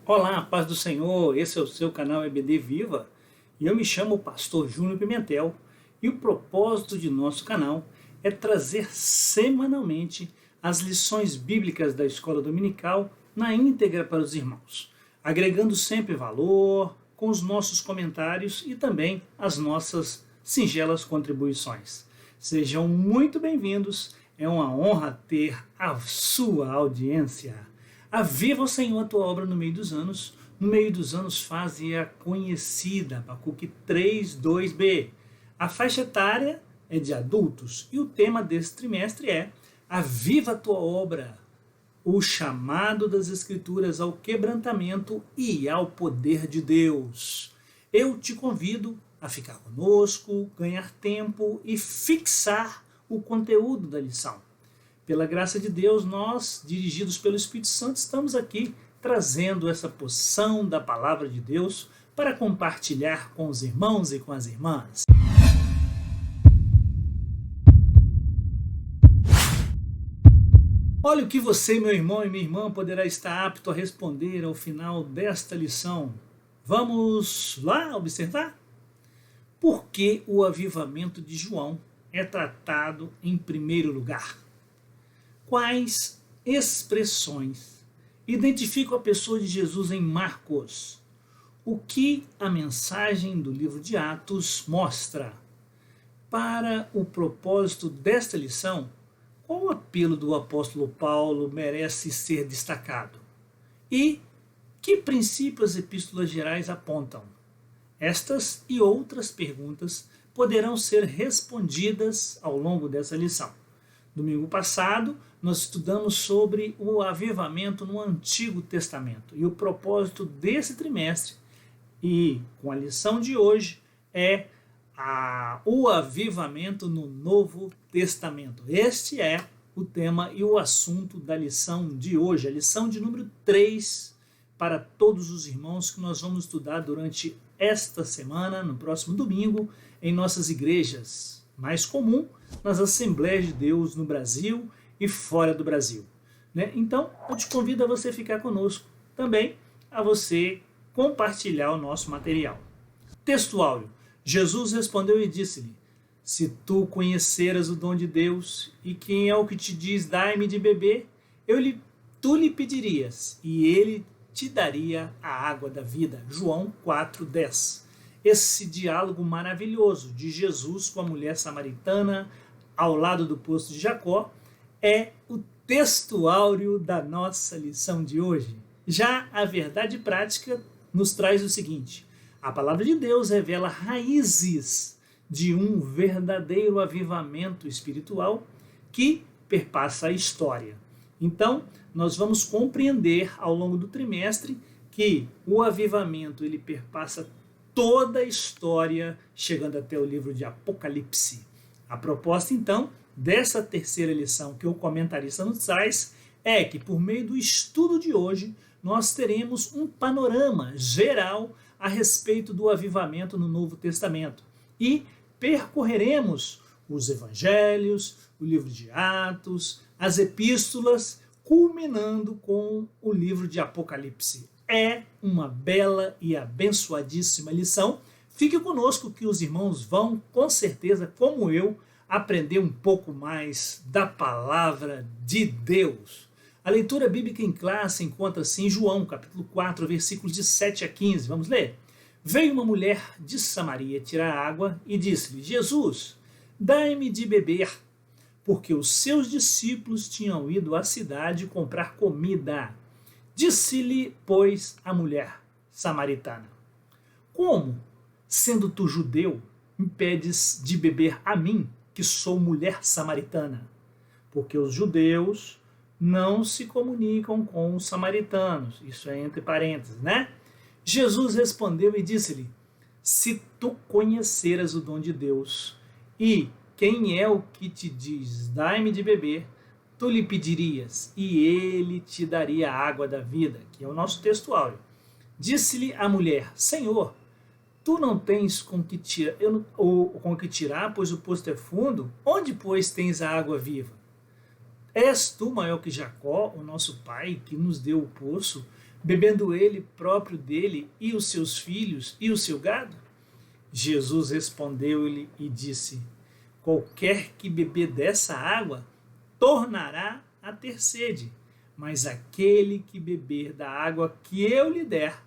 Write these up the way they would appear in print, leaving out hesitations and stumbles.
Olá, paz do Senhor, esse é o seu canal EBD Viva e eu me chamo Pastor Júnior Pimentel e o propósito de nosso canal é trazer semanalmente as lições bíblicas da escola dominical na íntegra para os irmãos, agregando sempre valor com os nossos comentários e também as nossas singelas contribuições. Sejam muito bem-vindos, é uma honra ter a sua audiência. Aviva o Senhor a tua obra no meio dos anos faze-a conhecida, Abacuque 3:2b. A faixa etária é de adultos e o tema desse trimestre é Aviva a tua obra, o chamado das Escrituras ao quebrantamento e ao poder de Deus. Eu te convido a ficar conosco, ganhar tempo e fixar o conteúdo da lição. Pela graça de Deus, nós, dirigidos pelo Espírito Santo, estamos aqui trazendo essa porção da palavra de Deus para compartilhar com os irmãos e com as irmãs. Olha o que você, meu irmão e minha irmã, poderá estar apto a responder ao final desta lição. Vamos lá observar? Por que o avivamento de João é tratado em primeiro lugar? Quais expressões identificam a pessoa de Jesus em Marcos? O que a mensagem do livro de Atos mostra? Para o propósito desta lição, qual o apelo do apóstolo Paulo merece ser destacado? E que princípios as epístolas gerais apontam? Estas e outras perguntas poderão ser respondidas ao longo dessa lição. Domingo passado, nós estudamos sobre o avivamento no Antigo Testamento. E o propósito desse trimestre, e com a lição de hoje, é o avivamento no Novo Testamento. Este é o tema e o assunto da lição de hoje, a lição de número 3, para todos os irmãos que nós vamos estudar durante esta semana, no próximo domingo, em nossas igrejas. Mais comum nas Assembleias de Deus no Brasil e fora do Brasil. Então, eu te convido a você ficar conosco, também a você compartilhar o nosso material. Texto áudio. Jesus respondeu e disse-lhe: se tu conheceras o dom de Deus e quem é o que te diz, dai-me de beber, tu lhe pedirias e ele te daria a água da vida. João 4:10. Esse diálogo maravilhoso de Jesus com a mulher samaritana ao lado do poço de Jacó é o texto áureo da nossa lição de hoje. Já a verdade prática nos traz o seguinte: a palavra de Deus revela raízes de um verdadeiro avivamento espiritual que perpassa a história. Então, nós vamos compreender ao longo do trimestre que o avivamento ele perpassa toda a história, chegando até o livro de Apocalipse. A proposta, então, dessa terceira lição que o comentarista nos traz é que, por meio do estudo de hoje, nós teremos um panorama geral a respeito do avivamento no Novo Testamento e percorreremos os evangelhos, o livro de Atos, as epístolas, culminando com o livro de Apocalipse. É uma bela e abençoadíssima lição. Fique conosco que os irmãos vão, com certeza, como eu, aprender um pouco mais da palavra de Deus. A leitura bíblica em classe encontra-se em João, capítulo 4, versículos de 7 a 15. Vamos ler? Veio uma mulher de Samaria tirar água e disse-lhe: Jesus, dai-me de beber, porque os seus discípulos tinham ido à cidade comprar comida. Disse-lhe, pois, a mulher samaritana: como, sendo tu judeu, me pedes de beber a mim, que sou mulher samaritana? Porque os judeus não se comunicam com os samaritanos. Isso é entre parênteses, né? Jesus respondeu e disse-lhe: se tu conheceras o dom de Deus e quem é o que te diz, dai-me de beber, tu lhe pedirias e ele te daria a água da vida, que é o nosso texto áureo. Disse-lhe a mulher: Senhor, tu não tens com que tirar, pois o poço é fundo. Onde, pois, tens a água viva? És tu maior que Jacó, o nosso pai, que nos deu o poço, bebendo ele próprio dele e os seus filhos e o seu gado? Jesus respondeu-lhe e disse: qualquer que beber dessa água tornará a ter sede, mas aquele que beber da água que eu lhe der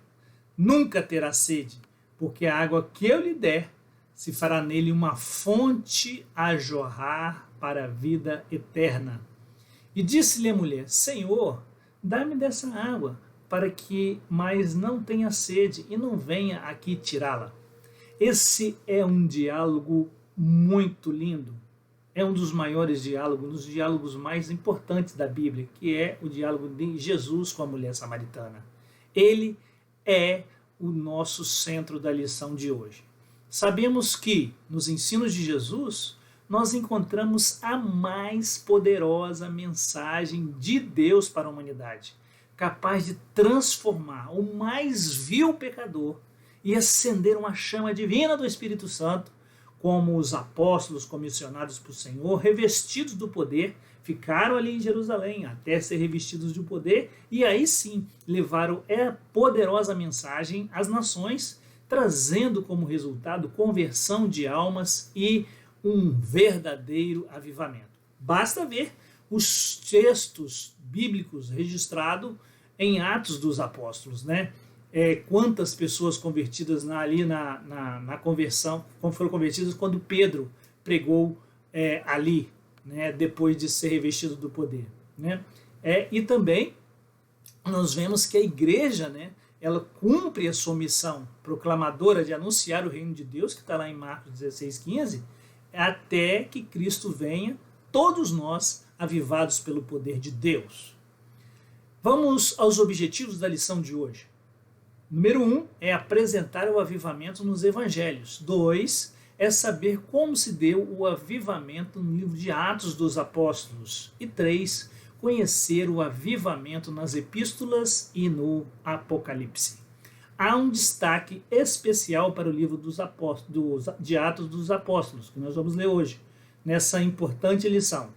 nunca terá sede, porque a água que eu lhe der se fará nele uma fonte a jorrar para a vida eterna. E disse-lhe a mulher: Senhor, dá-me dessa água, para que mais não tenha sede e não venha aqui tirá-la. Esse é um diálogo muito lindo. É um dos maiores diálogos, um dos diálogos mais importantes da Bíblia, que é o diálogo de Jesus com a mulher samaritana. Ele é o nosso centro da lição de hoje. Sabemos que nos ensinos de Jesus nós encontramos a mais poderosa mensagem de Deus para a humanidade, capaz de transformar o mais vil pecador e acender uma chama divina do Espírito Santo, como os apóstolos comissionados por Senhor, revestidos do poder, ficaram ali em Jerusalém até ser revestidos de poder e aí sim levaram a poderosa mensagem às nações, trazendo como resultado conversão de almas e um verdadeiro avivamento. Basta ver os textos bíblicos registrados em Atos dos Apóstolos, né? Quantas pessoas convertidas ali na conversão, como foram convertidas quando Pedro pregou ali, né, depois de ser revestido do poder, né? E também nós vemos que a igreja, né, ela cumpre a sua missão proclamadora de anunciar o reino de Deus, que está lá em Marcos 16:15, até que Cristo venha, todos nós avivados pelo poder de Deus. Vamos aos objetivos da lição de hoje. Número 1 é apresentar o avivamento nos evangelhos. 2 é saber como se deu o avivamento no livro de Atos dos Apóstolos. E 3, conhecer o avivamento nas epístolas e no Apocalipse. Há um destaque especial para o livro de Atos dos Apóstolos, que nós vamos ler hoje, nessa importante lição.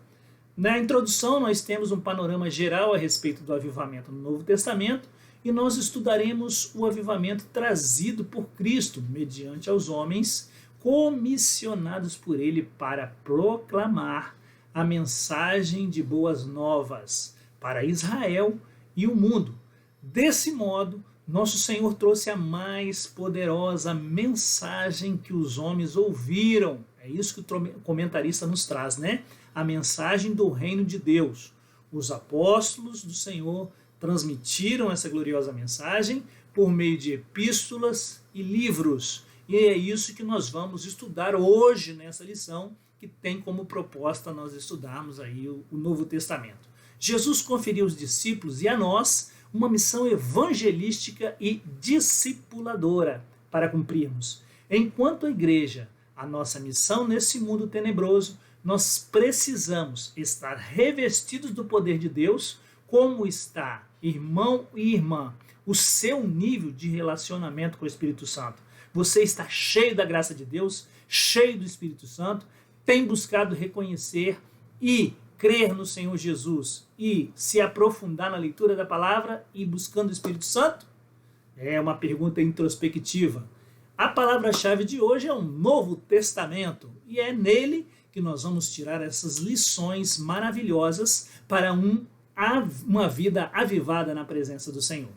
Na introdução, nós temos um panorama geral a respeito do avivamento no Novo Testamento, e nós estudaremos o avivamento trazido por Cristo, mediante aos homens, comissionados por ele para proclamar a mensagem de boas novas para Israel e o mundo. Desse modo, nosso Senhor trouxe a mais poderosa mensagem que os homens ouviram. É isso que o comentarista nos traz, né? A mensagem do reino de Deus. Os apóstolos do Senhor transmitiram essa gloriosa mensagem por meio de epístolas e livros. E é isso que nós vamos estudar hoje nessa lição, que tem como proposta nós estudarmos aí o Novo Testamento. Jesus conferiu aos discípulos e a nós uma missão evangelística e discipuladora para cumprirmos. Enquanto a igreja, a nossa missão nesse mundo tenebroso, nós precisamos estar revestidos do poder de Deus. Como está, irmão e irmã, o seu nível de relacionamento com o Espírito Santo? Você está cheio da graça de Deus, cheio do Espírito Santo, tem buscado reconhecer e crer no Senhor Jesus e se aprofundar na leitura da palavra e buscando o Espírito Santo? É uma pergunta introspectiva. A palavra-chave de hoje é o Novo Testamento e é nele que nós vamos tirar essas lições maravilhosas para uma vida avivada na presença do Senhor.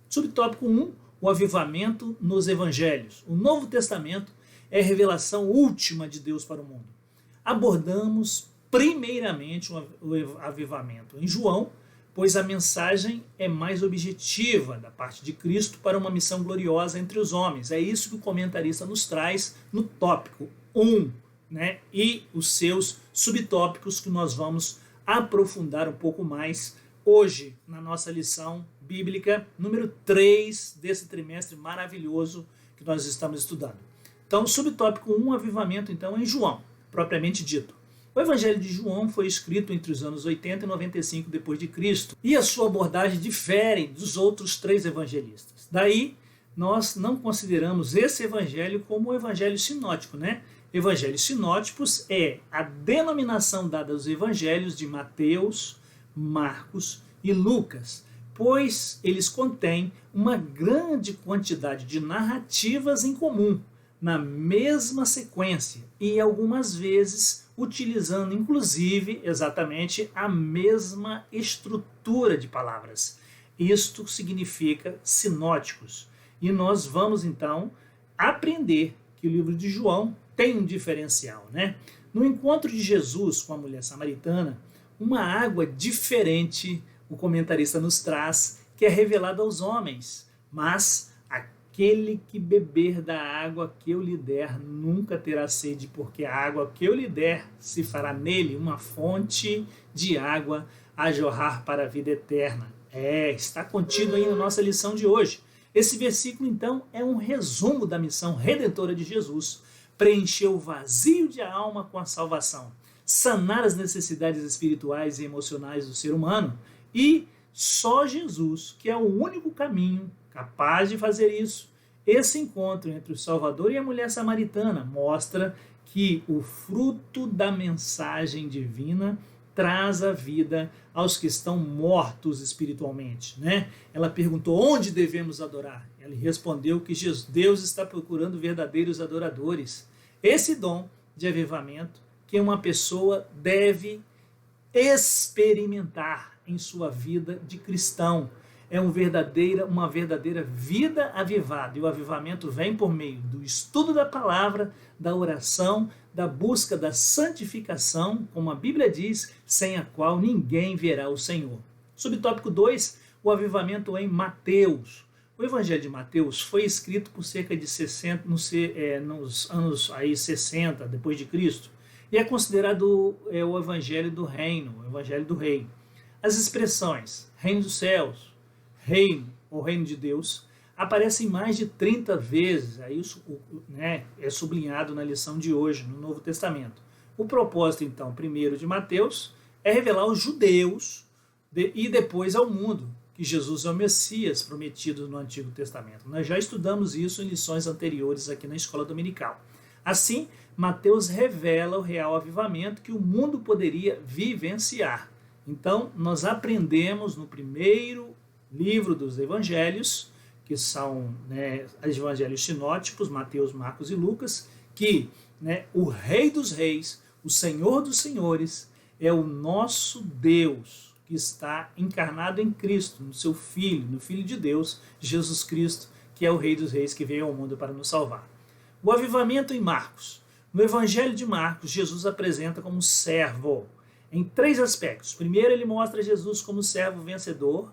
Subtópico 1, o avivamento nos evangelhos. O Novo Testamento é a revelação última de Deus para o mundo. Abordamos primeiramente o avivamento em João, pois a mensagem é mais objetiva da parte de Cristo para uma missão gloriosa entre os homens. É isso que o comentarista nos traz no tópico 1, né? E os seus subtópicos que nós vamos aprofundar um pouco mais hoje na nossa lição bíblica número 3 desse trimestre maravilhoso que nós estamos estudando. Então, subtópico 1, avivamento, então, em João, propriamente dito. O Evangelho de João foi escrito entre os anos 80 e 95 depois de Cristo, e a sua abordagem difere dos outros 3 evangelistas. Daí, nós não consideramos esse evangelho como o evangelho sinótico, né? Evangelhos sinóticos é a denominação dada aos evangelhos de Mateus, Marcos e Lucas, pois eles contêm uma grande quantidade de narrativas em comum, na mesma sequência e algumas vezes utilizando inclusive exatamente a mesma estrutura de palavras. Isto significa sinóticos. E nós vamos então aprender que o livro de João tem um diferencial, né? No encontro de Jesus com a mulher samaritana, uma água diferente, o comentarista nos traz, que é revelada aos homens, mas aquele que beber da água que eu lhe der nunca terá sede, porque a água que eu lhe der se fará nele uma fonte de água a jorrar para a vida eterna. Está contido aí na nossa lição de hoje. Esse versículo, então, é um resumo da missão redentora de Jesus: preencher o vazio de alma com a salvação, sanar as necessidades espirituais e emocionais do ser humano, e só Jesus, que é o único caminho capaz de fazer isso. Esse encontro entre o Salvador e a mulher samaritana mostra que o fruto da mensagem divina traz a vida aos que estão mortos espiritualmente, né? Ela perguntou onde devemos adorar. Ele respondeu que Deus está procurando verdadeiros adoradores. Esse dom de avivamento que uma pessoa deve experimentar em sua vida de cristão. É uma verdadeira vida avivada. E o avivamento vem por meio do estudo da palavra, da oração, da busca da santificação, como a Bíblia diz, sem a qual ninguém verá o Senhor. Subtópico 2, o avivamento em Mateus. O Evangelho de Mateus foi escrito por cerca de 60, nos anos 60 depois de Cristo, e é considerado o Evangelho do Reino, o Evangelho do Rei. As expressões reino dos céus, reino ou reino de Deus aparecem mais de 30 vezes, aí é sublinhado na lição de hoje, no Novo Testamento. O propósito, então, primeiro de Mateus, é revelar aos judeus e depois ao mundo que Jesus é o Messias prometido no Antigo Testamento. Nós já estudamos isso em lições anteriores aqui na Escola Dominical. Assim, Mateus revela o real avivamento que o mundo poderia vivenciar. Então, nós aprendemos no primeiro livro dos evangelhos, que são os evangelhos sinóticos, Mateus, Marcos e Lucas, que o Rei dos Reis, o Senhor dos Senhores, é o nosso Deus, que está encarnado em Cristo, no seu Filho, no Filho de Deus, Jesus Cristo, que é o Rei dos Reis, que veio ao mundo para nos salvar. O avivamento em Marcos. No Evangelho de Marcos, Jesus apresenta como servo, em 3 aspectos. Primeiro, ele mostra Jesus como servo vencedor,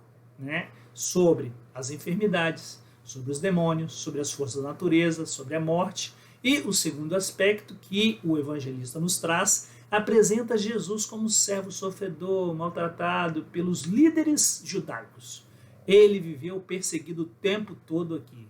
sobre as enfermidades, sobre os demônios, sobre as forças da natureza, sobre a morte. E o segundo aspecto que o evangelista nos traz, apresenta Jesus como servo sofredor, maltratado pelos líderes judaicos. Ele viveu perseguido o tempo todo aqui,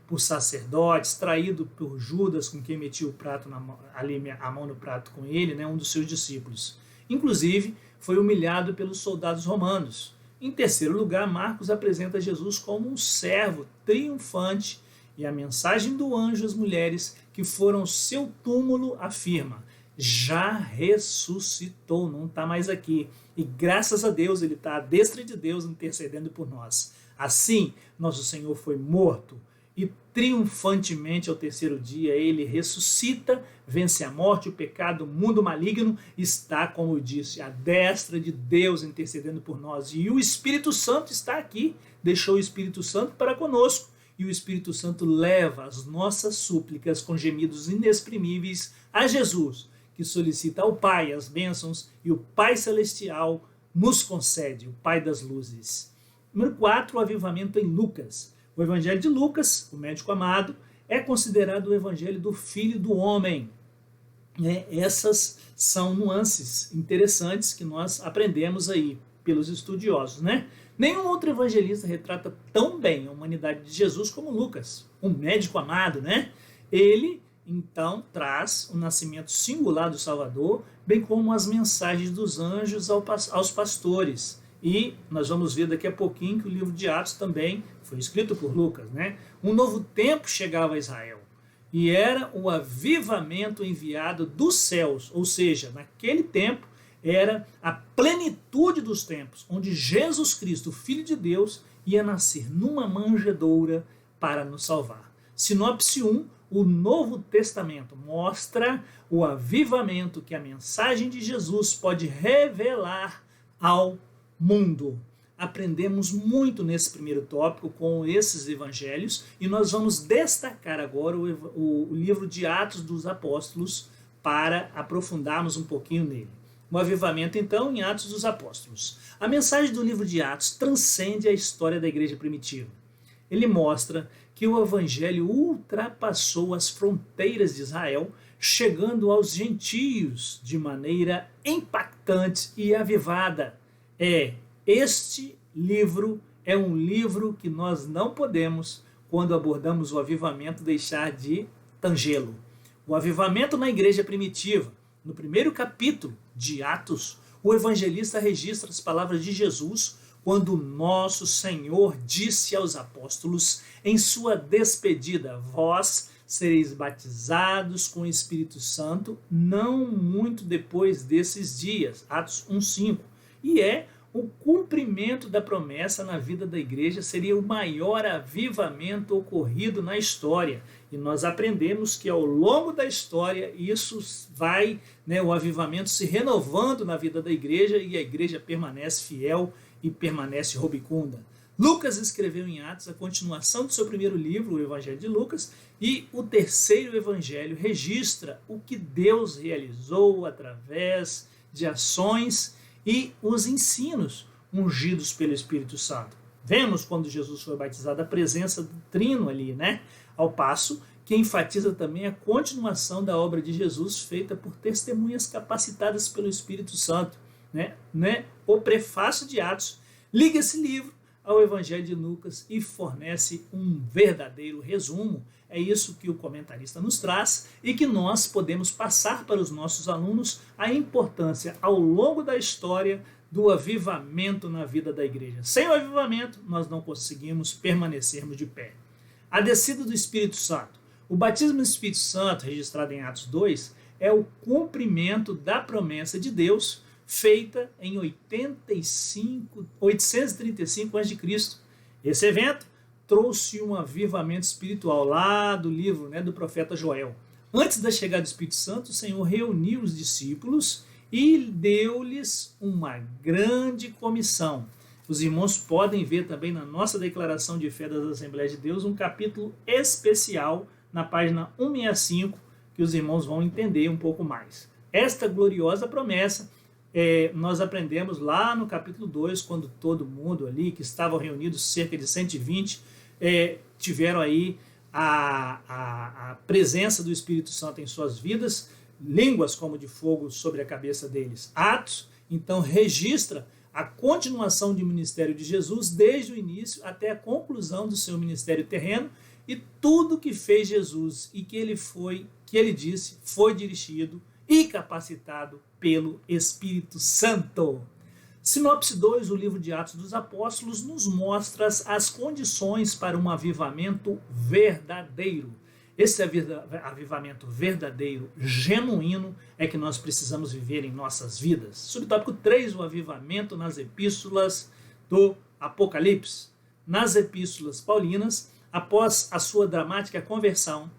por sacerdotes, traído por Judas, com quem metia o prato a mão no prato com ele, um dos seus discípulos. Inclusive, foi humilhado pelos soldados romanos. Em terceiro lugar, Marcos apresenta Jesus como um servo triunfante, e a mensagem do anjo às mulheres que foram ao seu túmulo afirma: já ressuscitou, não está mais aqui. E graças a Deus, ele está à destra de Deus intercedendo por nós. Assim, nosso Senhor foi morto e triunfantemente ao terceiro dia ele ressuscita, vence a morte, o pecado, o mundo maligno, está, como eu disse, à destra de Deus intercedendo por nós. E o Espírito Santo está aqui, deixou o Espírito Santo para conosco. E o Espírito Santo leva as nossas súplicas com gemidos inexprimíveis a Jesus, que solicita ao Pai as bênçãos, e o Pai Celestial nos concede, o Pai das luzes. Número 4, o avivamento em Lucas. O Evangelho de Lucas, o médico amado, é considerado o Evangelho do Filho do Homem. Essas são nuances interessantes que nós aprendemos aí pelos estudiosos, Nenhum outro evangelista retrata tão bem a humanidade de Jesus como Lucas, um médico amado, Ele, então, traz o nascimento singular do Salvador, bem como as mensagens dos anjos aos pastores. E nós vamos ver daqui a pouquinho que o livro de Atos também foi escrito por Lucas, Um novo tempo chegava a Israel, e era o avivamento enviado dos céus, ou seja, naquele tempo era a plenitude dos tempos, onde Jesus Cristo, o Filho de Deus, ia nascer numa manjedoura para nos salvar. Sinopse 1, o Novo Testamento mostra o avivamento que a mensagem de Jesus pode revelar ao mundo. Aprendemos muito nesse primeiro tópico com esses evangelhos e nós vamos destacar agora o livro de Atos dos Apóstolos para aprofundarmos um pouquinho nele. O avivamento, então, em Atos dos Apóstolos. A mensagem do livro de Atos transcende a história da igreja primitiva. Ele mostra que o evangelho ultrapassou as fronteiras de Israel, chegando aos gentios de maneira impactante e avivada. Este livro é um livro que nós não podemos, quando abordamos o avivamento, deixar de tangê-lo. O avivamento na igreja primitiva, no primeiro capítulo de Atos, o evangelista registra as palavras de Jesus quando nosso Senhor disse aos apóstolos em sua despedida: vós sereis batizados com o Espírito Santo não muito depois desses dias. Atos 1:5. E o cumprimento da promessa na vida da igreja seria o maior avivamento ocorrido na história. E nós aprendemos que ao longo da história isso vai, o avivamento se renovando na vida da igreja e a igreja permanece fiel e permanece rubicunda. Lucas escreveu em Atos a continuação do seu primeiro livro, o Evangelho de Lucas, e o terceiro evangelho registra o que Deus realizou através de ações e os ensinos ungidos pelo Espírito Santo. Vemos quando Jesus foi batizado a presença do Trino ali, Ao passo que enfatiza também a continuação da obra de Jesus feita por testemunhas capacitadas pelo Espírito Santo, O prefácio de Atos liga esse livro ao Evangelho de Lucas e fornece um verdadeiro resumo. É isso que o comentarista nos traz e que nós podemos passar para os nossos alunos a importância ao longo da história do avivamento na vida da igreja. Sem o avivamento, nós não conseguimos permanecermos de pé. A descida do Espírito Santo. O batismo do Espírito Santo, registrado em Atos 2, é o cumprimento da promessa de Deus feita em 835 a.C. Esse evento trouxe um avivamento espiritual lá do livro do profeta Joel. Antes da chegada do Espírito Santo, o Senhor reuniu os discípulos e deu-lhes uma grande comissão. Os irmãos podem ver também na nossa declaração de fé das Assembleias de Deus um capítulo especial na página 165, que os irmãos vão entender um pouco mais. Esta gloriosa promessa nós aprendemos lá no capítulo 2, quando todo mundo ali, que estavam reunidos, cerca de 120, tiveram aí a presença do Espírito Santo em suas vidas, línguas como de fogo sobre a cabeça deles. Atos, então, registra a continuação do ministério de Jesus desde o início até a conclusão do seu ministério terreno e tudo que fez Jesus e que ele disse foi dirigido e capacitado pelo Espírito Santo. Sinopse 2, o livro de Atos dos Apóstolos, nos mostra as condições para um avivamento verdadeiro. Esse avivamento verdadeiro, genuíno, é que nós precisamos viver em nossas vidas. Subtópico 3, o avivamento nas epístolas do Apocalipse. Nas epístolas paulinas, após a sua dramática conversão,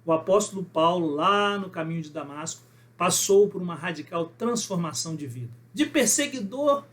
o apóstolo Paulo, lá no caminho de Damasco, passou por uma radical transformação de vida. De perseguidor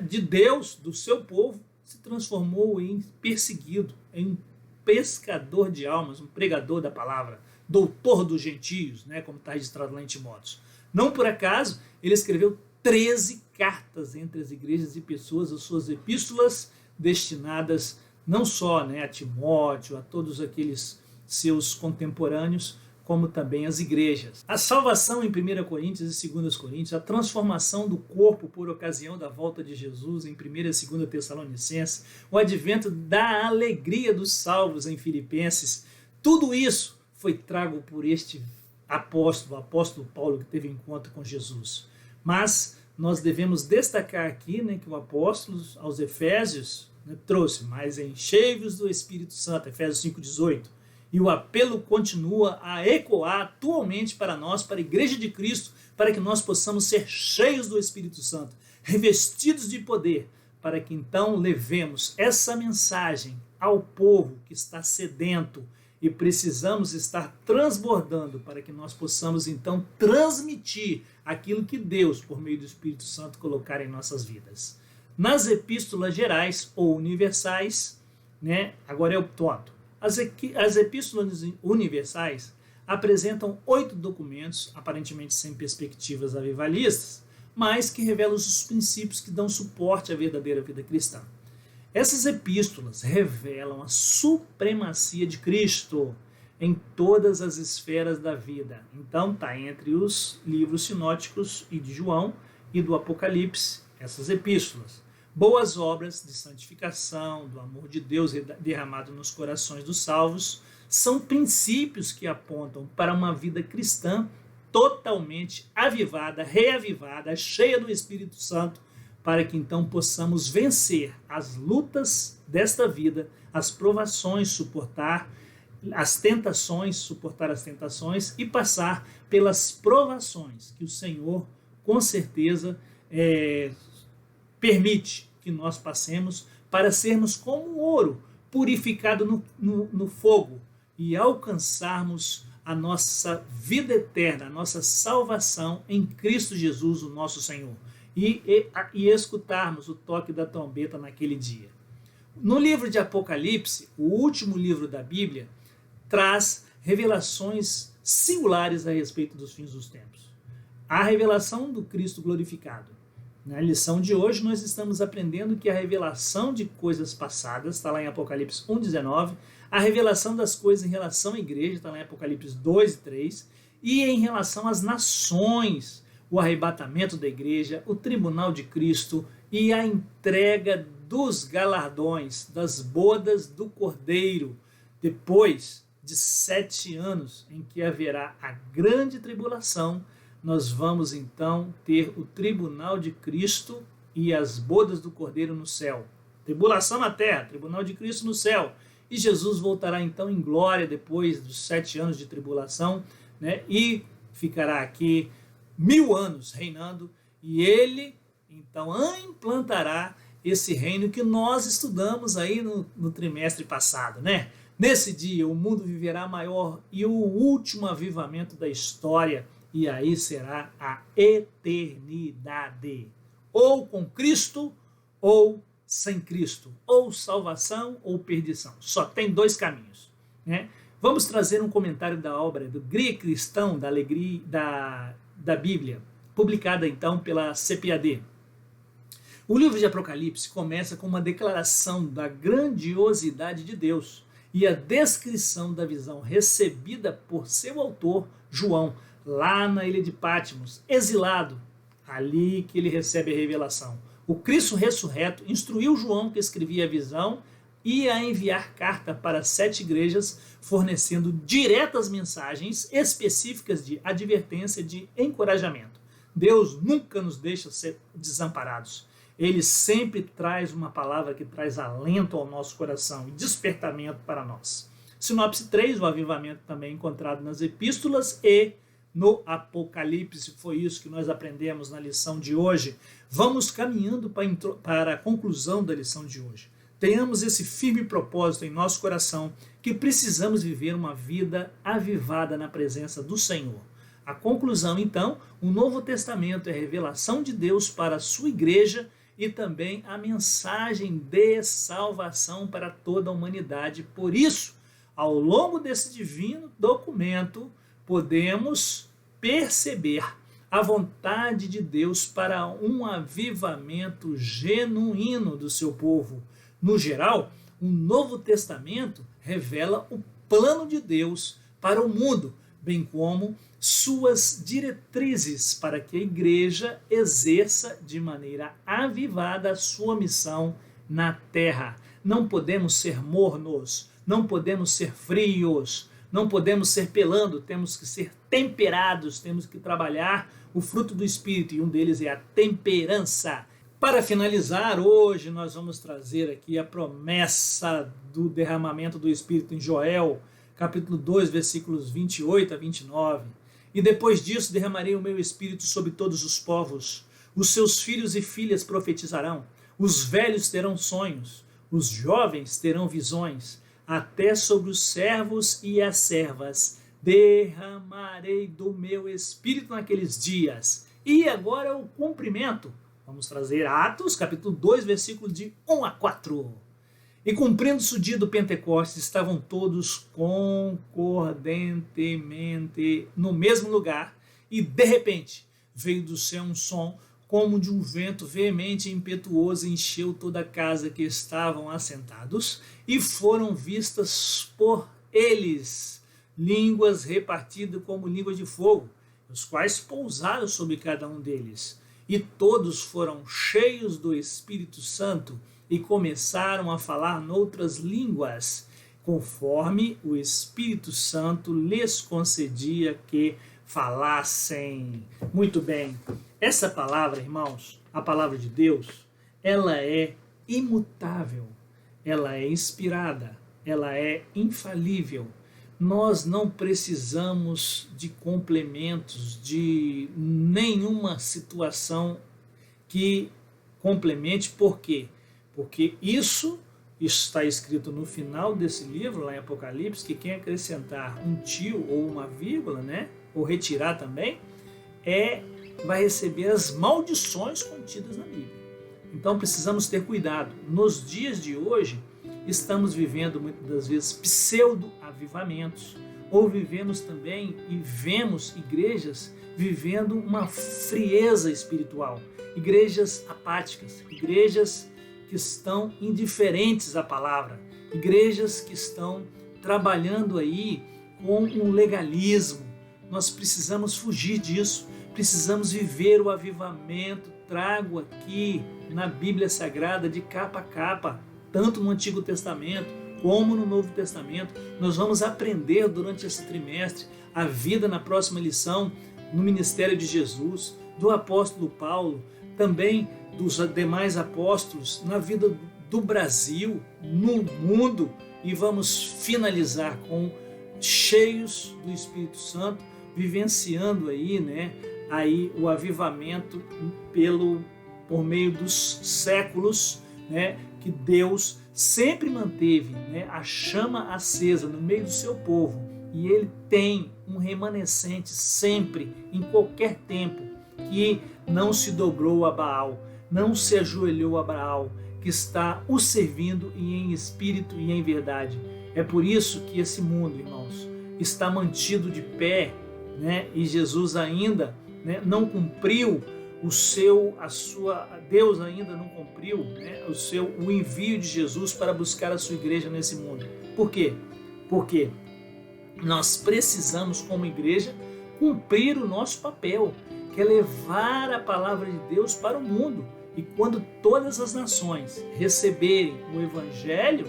de Deus, do seu povo, se transformou em perseguido, em pescador de almas, um pregador da palavra, doutor dos gentios, como está registrado lá em Timóteo. Não por acaso, ele escreveu 13 cartas entre as igrejas e pessoas, as suas epístolas destinadas não só a Timóteo, a todos aqueles seus contemporâneos, como também as igrejas. A salvação em 1 Coríntios e 2 Coríntios, a transformação do corpo por ocasião da volta de Jesus em 1 e 2 Tessalonicenses, o advento da alegria dos salvos em Filipenses, tudo isso foi trago por este apóstolo, o apóstolo Paulo, que teve encontro com Jesus. Mas nós devemos destacar aqui que o apóstolo aos Efésios trouxe, mas enchei-vos do Espírito Santo, Efésios 5,18. E o apelo continua a ecoar atualmente para nós, para a Igreja de Cristo, para que nós possamos ser cheios do Espírito Santo, revestidos de poder, para que então levemos essa mensagem ao povo que está sedento e precisamos estar transbordando para que nós possamos então transmitir aquilo que Deus, por meio do Espírito Santo, colocar em nossas vidas. Nas epístolas gerais ou universais, agora é o ponto. As epístolas universais apresentam 8 documentos, aparentemente sem perspectivas avivalistas, mas que revelam os princípios que dão suporte à verdadeira vida cristã. Essas epístolas revelam a supremacia de Cristo em todas as esferas da vida. Então está entre os livros sinóticos e de João e do Apocalipse, essas epístolas. Boas obras de santificação, do amor de Deus derramado nos corações dos salvos, são princípios que apontam para uma vida cristã totalmente avivada, reavivada, cheia do Espírito Santo, para que então possamos vencer as lutas desta vida, as provações, suportar as tentações e passar pelas provações que o Senhor, com certeza, permite que nós passemos para sermos como ouro purificado no fogo e alcançarmos a nossa vida eterna, a nossa salvação em Cristo Jesus, o nosso Senhor. E escutarmos o toque da trombeta naquele dia. No livro de Apocalipse, o último livro da Bíblia, traz revelações singulares a respeito dos fins dos tempos. A revelação do Cristo glorificado. Na lição de hoje, nós estamos aprendendo que a revelação de coisas passadas, está lá em Apocalipse 1,19, a revelação das coisas em relação à igreja, está lá em Apocalipse 2,3, e em relação às nações, o arrebatamento da igreja, o tribunal de Cristo e a entrega dos galardões, das bodas do Cordeiro, depois de 7 anos em que haverá a grande tribulação, nós vamos então ter o tribunal de Cristo e as bodas do Cordeiro no céu. Tribulação na terra, tribunal de Cristo no céu. E Jesus voltará então em glória depois dos 7 anos de tribulação, e ficará aqui 1000 anos reinando, e ele então implantará esse reino que nós estudamos aí no trimestre passado, Nesse dia o mundo viverá maior e o último avivamento da história, e aí será a eternidade, ou com Cristo ou sem Cristo, ou salvação ou perdição. Só tem 2 caminhos, Vamos trazer um comentário da obra do Guia Cristão da Alegria da Bíblia, publicada então pela CPAD. O livro de Apocalipse começa com uma declaração da grandiosidade de Deus e a descrição da visão recebida por seu autor, João, lá na ilha de Patmos, exilado, ali que ele recebe a revelação. O Cristo ressurreto instruiu João, que escrevia a visão, e a enviar carta para 7 igrejas, fornecendo diretas mensagens específicas de advertência, de encorajamento. Deus nunca nos deixa ser desamparados. Ele sempre traz uma palavra que traz alento ao nosso coração e despertamento para nós. Sinopse 3, o avivamento também encontrado nas epístolas e no Apocalipse, foi isso que nós aprendemos na lição de hoje. Vamos caminhando para a conclusão da lição de hoje. Tenhamos esse firme propósito em nosso coração, que precisamos viver uma vida avivada na presença do Senhor. A conclusão, então, o Novo Testamento é a revelação de Deus para a sua igreja e também a mensagem de salvação para toda a humanidade. Por isso, ao longo desse divino documento, podemos perceber a vontade de Deus para um avivamento genuíno do seu povo. No geral, o Novo Testamento revela o plano de Deus para o mundo, bem como suas diretrizes para que a igreja exerça de maneira avivada a sua missão na terra. Não podemos ser mornos, não podemos ser frios, não podemos ser pelando, temos que ser temperados, temos que trabalhar o fruto do Espírito, e um deles é a temperança. Para finalizar, hoje nós vamos trazer aqui a promessa do derramamento do Espírito em Joel, capítulo 2, versículos 28 a 29. E depois disso derramarei o meu espírito sobre todos os povos. Os seus filhos e filhas profetizarão, os velhos terão sonhos, os jovens terão visões, até sobre os servos e as servas derramarei do meu espírito naqueles dias. E agora o cumprimento. Vamos trazer Atos, capítulo 2, versículo de 1 a 4. E cumprindo-se o dia do Pentecostes, estavam todos concordantemente no mesmo lugar, e de repente veio do céu um som como de um vento veemente e impetuoso, encheu toda a casa que estavam assentados, e foram vistas por eles línguas repartidas como línguas de fogo, os quais pousaram sobre cada um deles. E todos foram cheios do Espírito Santo e começaram a falar noutras línguas, conforme o Espírito Santo lhes concedia que falassem. Muito bem. Essa palavra, irmãos, a palavra de Deus, ela é imutável, ela é inspirada, ela é infalível. Nós não precisamos de complementos, de nenhuma situação que complemente. Por quê? Porque isso está escrito no final desse livro, lá em Apocalipse, que quem acrescentar um tio ou uma vírgula, né, ou retirar também, vai receber as maldições contidas na Bíblia. Então precisamos ter cuidado. Nos dias de hoje, estamos vivendo muitas das vezes pseudo-avivamentos, ou vivemos também e vemos igrejas vivendo uma frieza espiritual, igrejas apáticas, igrejas que estão indiferentes à palavra, igrejas que estão trabalhando aí com um legalismo. Nós precisamos fugir disso, precisamos viver o avivamento. Trago aqui na Bíblia Sagrada de capa a capa, tanto no Antigo Testamento como no Novo Testamento. Nós vamos aprender durante esse trimestre a vida na próxima lição, no ministério de Jesus, do apóstolo Paulo, também dos demais apóstolos, na vida do Brasil, no mundo, e vamos finalizar com cheios do Espírito Santo, vivenciando aí o avivamento por meio dos séculos, que Deus sempre manteve, a chama acesa no meio do seu povo, e ele tem um remanescente sempre, em qualquer tempo, que não se dobrou a Baal, não se ajoelhou a Baal, que está o servindo e em espírito e em verdade. É por isso que esse mundo, irmãos, está mantido de pé, e Jesus ainda não cumpriu Deus ainda não cumpriu o envio de Jesus para buscar a sua igreja nesse mundo. Por quê? Porque nós precisamos, como igreja, cumprir o nosso papel, que é levar a palavra de Deus para o mundo. E quando todas as nações receberem o Evangelho,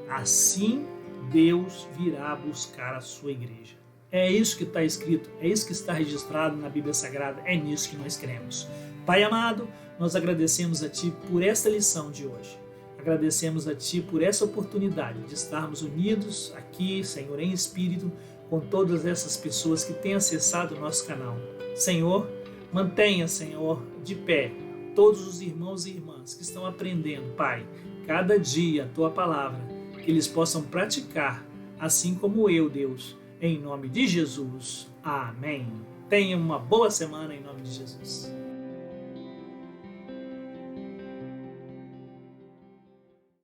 assim Deus virá buscar a sua igreja. É isso que está escrito, é isso que está registrado na Bíblia Sagrada, é nisso que nós cremos. Pai amado, nós agradecemos a Ti por esta lição de hoje. Agradecemos a Ti por essa oportunidade de estarmos unidos aqui, Senhor, em espírito, com todas essas pessoas que têm acessado o nosso canal. Senhor, mantenha, Senhor, de pé todos os irmãos e irmãs que estão aprendendo, Pai, cada dia a Tua palavra, que eles possam praticar, assim como eu, Deus, em nome de Jesus. Amém. Tenha uma boa semana em nome de Jesus.